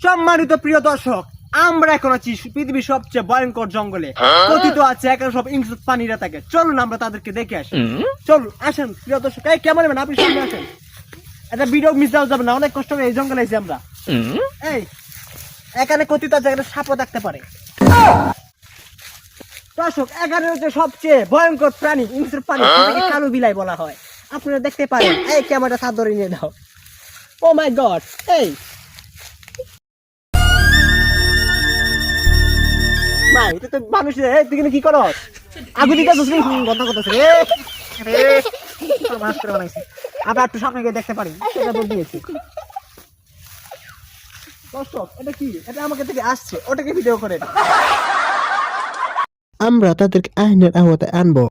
সম্মানিত প্রিয় দর্শক, আমরা এখন আছি পৃথিবীর সবচেয়ে ভয়ঙ্কর জঙ্গলে। কথিত আছে এখানে সব হিংস্র প্রাণীরা থাকে। চলুন আমরা তাদেরকে দেখে আসি। চলুন আসেন প্রিয় দর্শক, এই ক্যামেরাম্যান আপনি সামনে আসেন। এটা ভিডিও মিস দেওয়া যাবে না, অনেক কষ্ট করে এই জঙ্গলে এসেছি আমরা। এই এখানে কথিত আছে এখানে সাপও থাকতে পারে। দর্শক, এখানে হচ্ছে সবচেয়ে ভয়ঙ্কর প্রাণী হিংস্র প্রাণী, এটাকে কালো বিলাই বলা হয়। আপনারা দেখতে পারেন। এই ক্যামেরাটা হাত ধরে নিয়ে দাও। ও মাই গড, এই ভাই এটা তো মানুষ। তুই কি করস? আগুন দিতে বন্ধ করতেছে রে। মাছ করে বানাইছি। আমরা একটু সামনে গিয়ে দেখতে পারি। সেটা তো দিয়েছি। দর্শক, এটা কি? এটা আমাকে থেকে আসছে, ওটাকে ভিডিও করেন। আমরা তাদেরকে আইনের আওতায় আনবো।